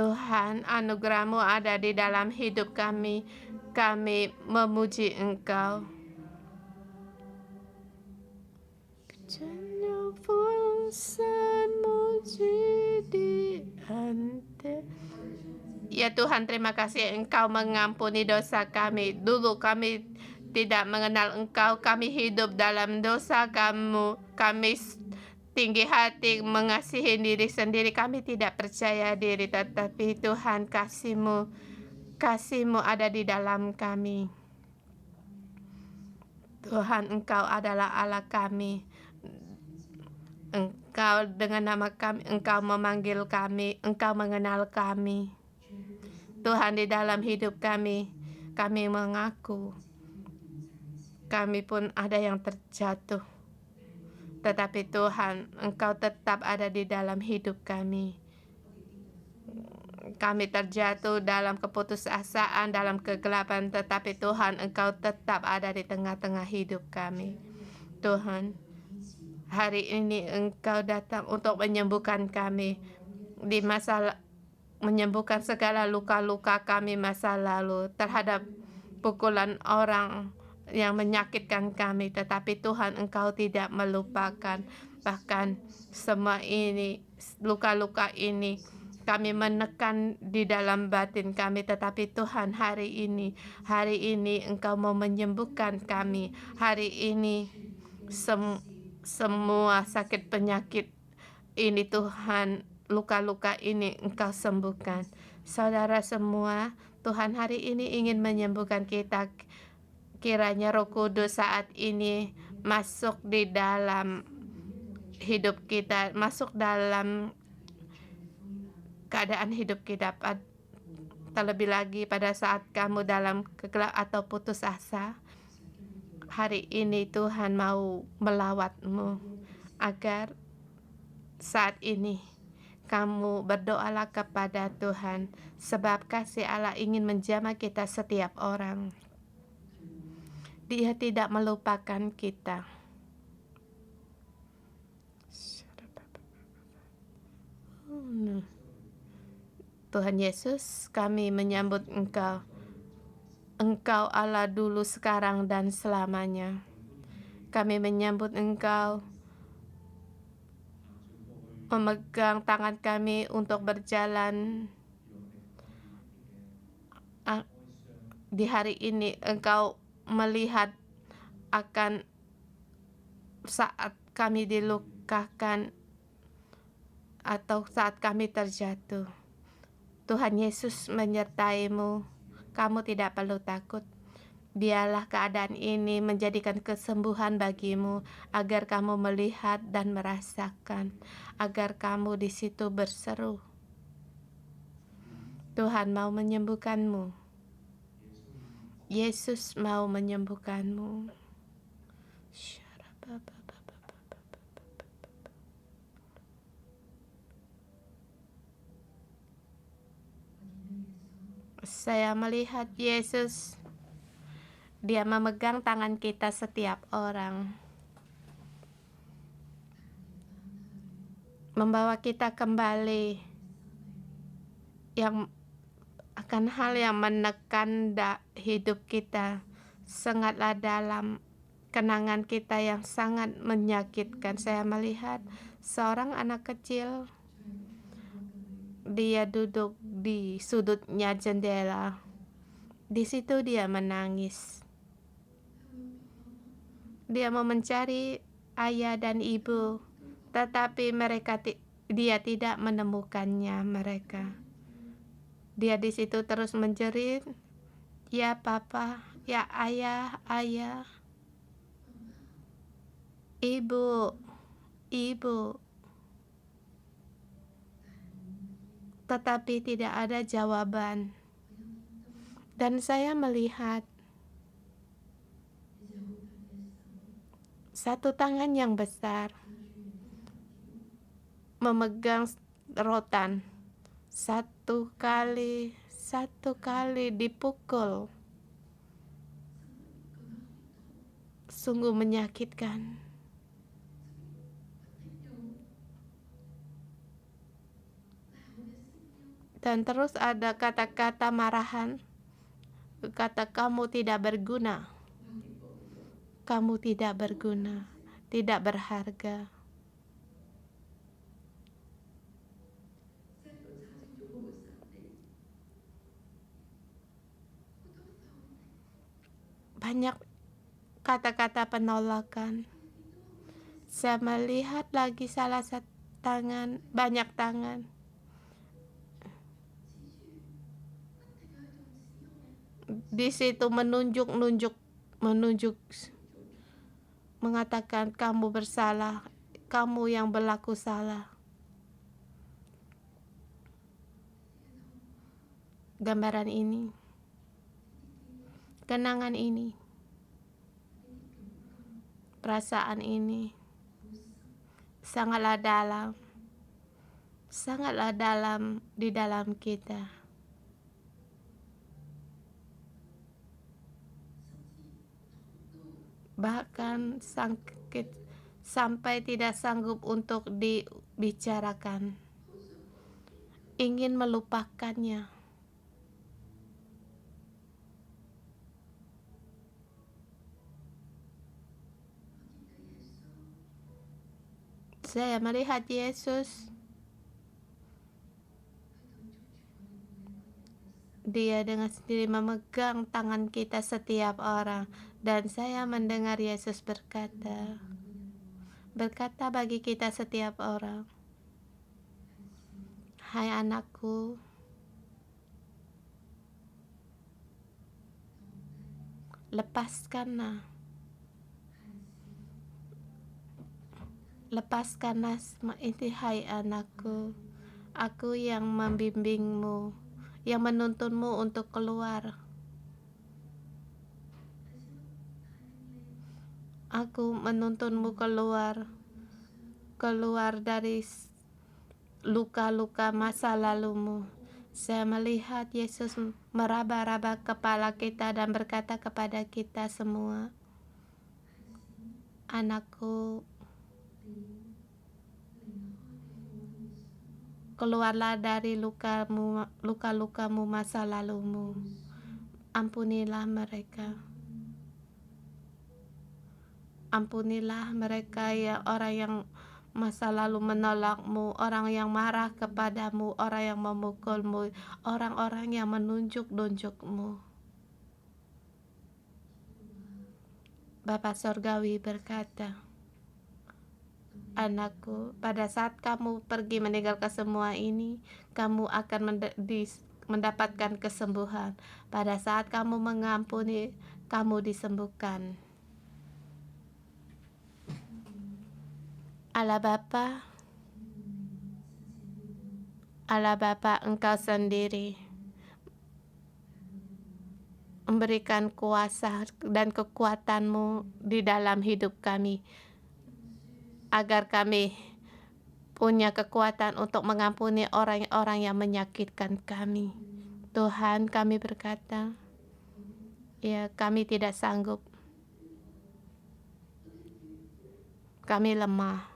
Tuhan, anugerah-Mu ada di dalam hidup kami. Kami memuji Engkau. Ya Tuhan, terima kasih Engkau mengampuni dosa kami. Dulu kami tidak mengenal Engkau, kami hidup dalam dosa kami tinggi hati, mengasihi diri sendiri, kami tidak percaya diri, tetapi Tuhan, kasih-Mu ada di dalam kami. Tuhan, Engkau adalah Allah kami. Engkau dengan nama kami, Engkau memanggil kami, Engkau mengenal kami. Tuhan, di dalam hidup kami mengaku kami pun ada yang terjatuh, tetapi Tuhan, Engkau tetap ada di dalam hidup kami. Kami terjatuh dalam keputusasaan, dalam kegelapan, tetapi Tuhan, Engkau tetap ada di tengah-tengah hidup kami. Tuhan, hari ini Engkau datang untuk menyembuhkan kami di menyembuhkan segala luka-luka kami masa lalu terhadap pukulan orang yang menyakitkan kami, tetapi Tuhan, Engkau tidak melupakan. Bahkan semua ini, luka-luka ini kami menekan di dalam batin kami, tetapi Tuhan, hari ini Engkau mau menyembuhkan kami. Hari ini semua sakit penyakit ini Tuhan, luka-luka ini Engkau sembuhkan. Saudara semua, Tuhan hari ini ingin menyembuhkan kita. Kiranya Roh Kudus saat ini masuk di dalam hidup kita, masuk dalam keadaan hidup kita. Terlebih lagi pada saat kamu dalam kegelapan atau putus asa, hari ini Tuhan mau melawat-Mu agar saat ini kamu berdoalah kepada Tuhan, sebab kasih Allah ingin menjamah kita setiap orang. Dia tidak melupakan kita. Tuhan Yesus, kami menyambut Engkau. Engkau Allah dulu, sekarang, dan selamanya. Kami menyambut Engkau, memegang tangan kami untuk berjalan. Di hari ini Engkau melihat akan saat kami dilukakan atau saat kami terjatuh. Tuhan Yesus menyertai-Mu. Kamu tidak perlu takut. Biarlah keadaan ini menjadikan kesembuhan bagimu, agar kamu melihat dan merasakan, agar kamu di situ berseru. Tuhan mau menyembuhkanmu. Yesus mau menyembuhkanmu. Saya melihat Yesus, Dia memegang tangan kita setiap orang, membawa kita kembali yang akan hal yang menekan hidup kita, sangatlah dalam kenangan kita yang sangat menyakitkan. Saya melihat seorang anak kecil, dia duduk di sudutnya jendela. Di situ dia menangis. Dia mau mencari ayah dan ibu, tetapi dia tidak menemukannya mereka. Dia di situ terus menjerit, "Ya Papa, ya ayah, ayah, ibu, ibu." Tetapi tidak ada jawaban. Dan saya melihat satu tangan yang besar memegang rotan. Satu kali dipukul. Sungguh menyakitkan. Dan terus ada kata-kata marahan, kata kamu tidak berguna, kamu tidak berguna, tidak berharga. Banyak kata-kata penolakan. Saya melihat lagi salah satu tangan, banyak tangan. Di situ menunjuk, mengatakan kamu bersalah, kamu yang berlaku salah. Gambaran ini, kenangan ini, perasaan ini sangatlah dalam di dalam kita. Bahkan sakit sampai tidak sanggup untuk dibicarakan, ingin melupakannya. Saya melihat Yesus, Dia dengan sendiri memegang tangan kita setiap orang, dan saya mendengar Yesus berkata bagi kita setiap orang, hai anakku, lepaskanlah ini, hai anakku, aku yang membimbingmu, yang menuntunmu untuk keluar. Aku menuntunmu keluar dari luka-luka masa lalumu. Saya melihat Yesus meraba-raba kepala kita dan berkata kepada kita semua, anakku, keluarlah dari luka-lukamu masa lalumu. Ampunilah mereka. Ampunilah mereka, ya orang yang masa lalu menolakmu, orang yang marah kepadamu, orang yang memukulmu, orang-orang yang menunjuk-nunjukmu. Bapa Sorgawi berkata, anakku, pada saat kamu pergi meninggalkan semua ini, kamu akan mendapatkan kesembuhan. Pada saat kamu mengampuni, kamu disembuhkan. Allah Bapa, Engkau sendiri memberikan kuasa dan kekuatan-Mu di dalam hidup kami, agar kami punya kekuatan untuk mengampuni orang-orang yang menyakitkan kami. Tuhan, kami berkata, ya, kami tidak sanggup, kami lemah,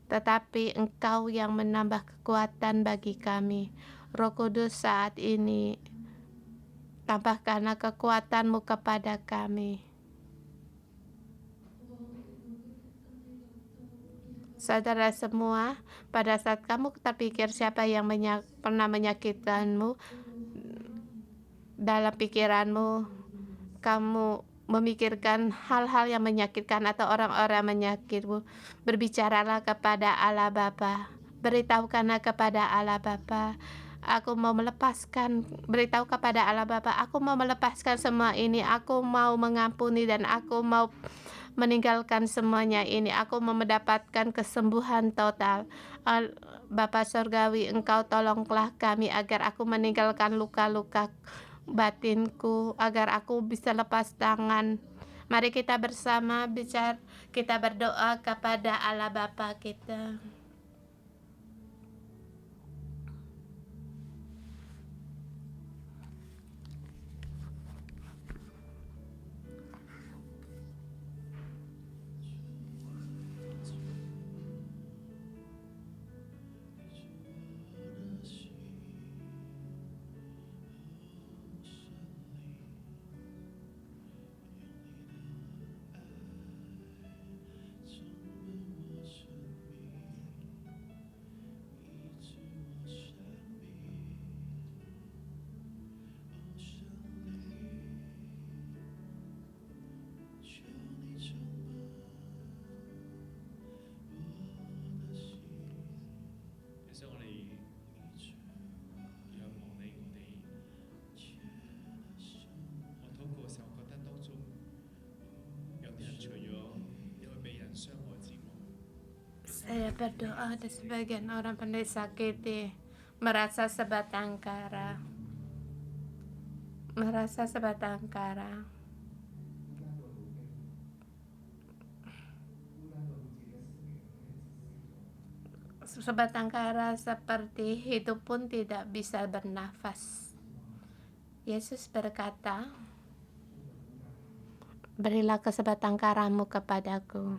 tetapi Engkau yang menambah kekuatan bagi kami. Roh Kudus, saat ini tambahkanlah kekuatan-Mu kepada kami. Saudara semua, pada saat kamu terpikir siapa yang pernah menyakitkanmu, dalam pikiranmu kamu memikirkan hal-hal yang menyakitkan atau orang-orang menyakitmu, berbicaralah kepada Allah Bapa. Beritahukanlah kepada Allah Bapa, aku mau melepaskan. Beritahu kepada Allah Bapa, aku mau melepaskan semua ini. Aku mau mengampuni dan aku mau meninggalkan semuanya ini. Aku mau mendapatkan kesembuhan total. Bapa Sorgawi, Engkau tolonglah kami agar aku meninggalkan luka-luka batinku, agar aku bisa lepas tangan. Mari kita bersama kita berdoa kepada Allah Bapa kita. Saya berdoa ada sebagian orang pandai sakiti, merasa sebatang kara, merasa sebatang kara. Sebatang kara seperti hidup pun tidak bisa bernafas. Yesus berkata, berilah kesebatang karamu kepadaku.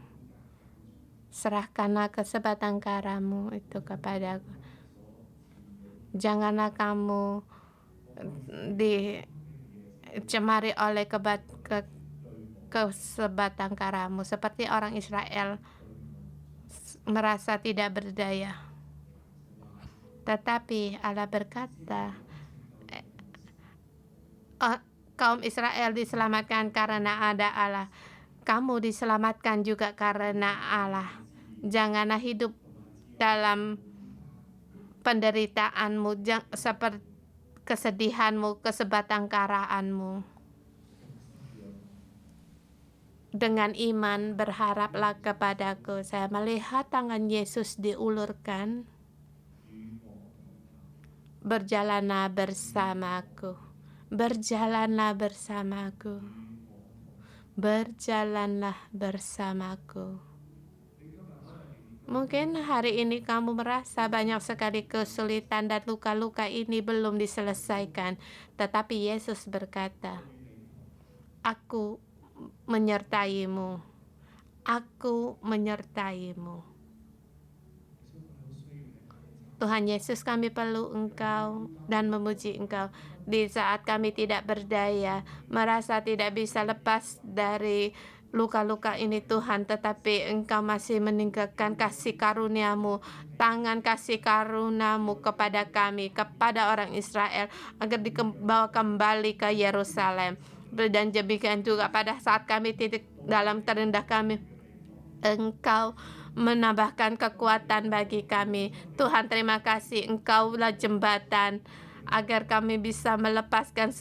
Serahkanlah kesebatang karamu itu kepadaku. Janganlah kamu dicemari oleh kesebatang karamu seperti orang Israel merasa tidak berdaya. Tetapi Allah berkata, kaum Israel diselamatkan karena ada Allah. Kamu diselamatkan juga karena Allah. Janganlah hidup dalam penderitaanmu, seperti kesedihanmu, kesebatang karaanmu. Dengan iman berharaplah kepadaku. Saya melihat tangan Yesus diulurkan. Berjalanlah bersamaku. Berjalanlah bersamaku. Berjalanlah bersamaku. Mungkin hari ini kamu merasa banyak sekali kesulitan dan luka-luka ini belum diselesaikan. Tetapi Yesus berkata, Aku menyertaimu. Aku menyertaimu. Tuhan Yesus, kami perlu Engkau dan memuji Engkau di saat kami tidak berdaya, merasa tidak bisa lepas dari luka-luka ini Tuhan, tetapi Engkau masih meninggalkan kasih karunia-Mu, tangan kasih karunia-Mu kepada kami, kepada orang Israel, agar dibawa kembali ke Yerusalem. Dan demikian juga pada saat kami titik dalam terendah kami, Engkau menambahkan kekuatan bagi kami. Tuhan, terima kasih, Engkaulah jembatan agar kami bisa melepaskan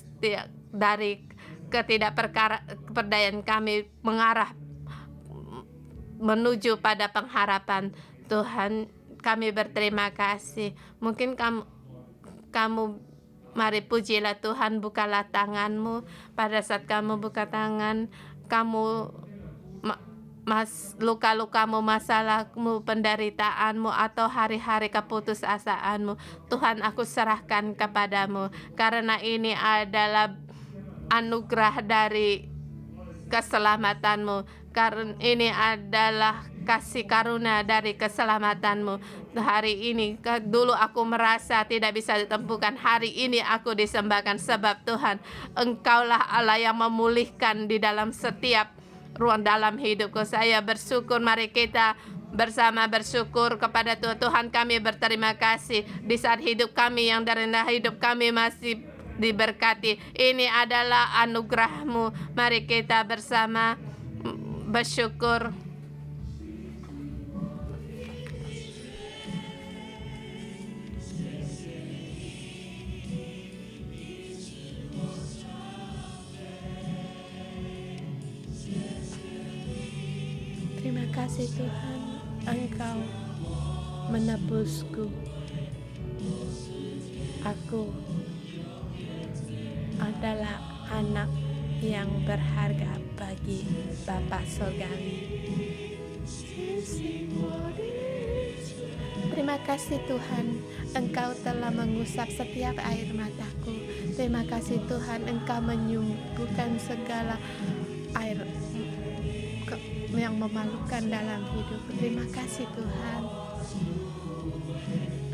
dari ketidakberdayaan kami mengarah menuju pada pengharapan. Tuhan, kami berterima kasih. Mungkin kamu mari pujilah Tuhan, bukalah tanganmu. Pada saat kamu buka tangan, kamu luka-lukamu, masalahmu, penderitaanmu, atau hari-hari keputusasaanmu, Tuhan, aku serahkan kepadamu, karena ini adalah anugerah dari keselamatanmu, karena ini adalah kasih karunia dari keselamatanmu. Hari ini, dulu aku merasa tidak bisa ditemukan, hari ini aku disembahkan, sebab Tuhan, Engkaulah Allah yang memulihkan di dalam setiap ruang dalam hidupku. Saya bersyukur, mari kita bersama bersyukur kepada Tuhan. Tuhan, kami berterima kasih di saat hidup kami yang terendah, hidup kami masih diberkati. Ini adalah anugerah-Mu. Mari kita bersama bersyukur. Terima kasih Tuhan, Engkau menebusku. Aku adalah anak yang berharga bagi Bapa Surgawi. Terima kasih Tuhan, Engkau telah mengusap setiap air mataku. Terima kasih Tuhan, Engkau menyembuhkan segala air yang memalukan dalam hidupku. Terima kasih Tuhan,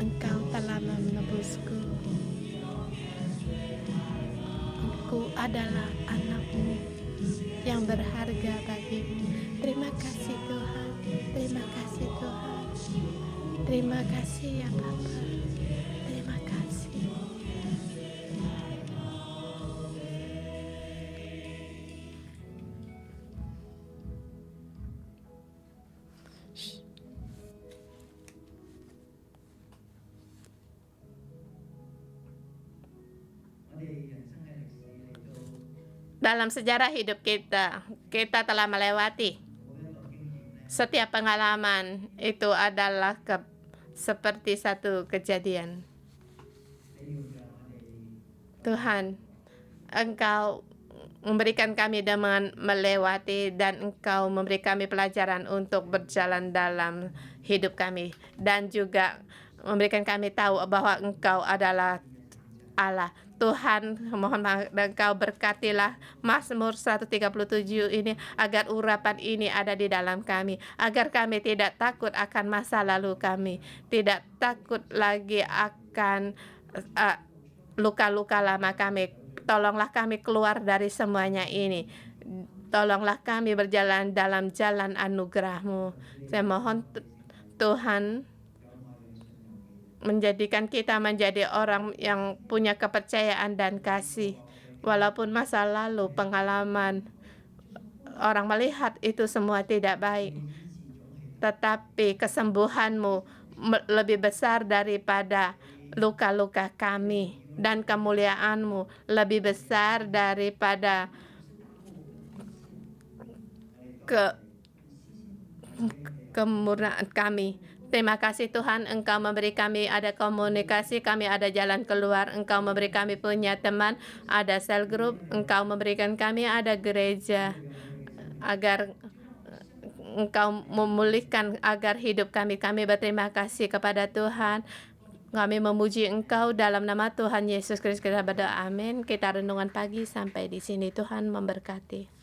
Engkau telah menebusku. Aku adalah anak-Mu yang berharga bagimu. Terima kasih Tuhan, terima kasih Tuhan, terima kasih ya Bapa, terima kasih. Dalam sejarah hidup kita, kita telah melewati Setiap pengalaman itu adalah seperti satu kejadian. Tuhan, Engkau memberikan kami dengan melewati, dan Engkau memberi kami pelajaran untuk berjalan dalam hidup kami, dan juga memberikan kami tahu bahwa Engkau adalah Allah. Tuhan, mohon Engkau berkatilah Mazmur 137 ini, agar urapan ini ada di dalam kami, agar kami tidak takut akan masa lalu kami, tidak takut lagi akan luka-luka lama kami. Tolonglah kami keluar dari semuanya ini. Tolonglah kami berjalan dalam jalan anugerah-Mu. Saya mohon Tuhan menjadikan kita menjadi orang yang punya kepercayaan dan kasih. Walaupun masa lalu, pengalaman, orang melihat itu semua tidak baik, tetapi kesembuhan-Mu lebih besar daripada luka-luka kami, dan kemuliaan-Mu lebih besar daripada kemurnian kami. Terima kasih Tuhan, Engkau memberi kami ada komunikasi, kami ada jalan keluar, Engkau memberi kami punya teman, ada cell group, Engkau memberikan kami ada gereja, agar Engkau memulihkan agar hidup kami. Kami berterima kasih kepada Tuhan. Kami memuji Engkau dalam nama Tuhan Yesus Kristus. Kita berdoa, amin. Kita renungan pagi sampai di sini. Tuhan memberkati.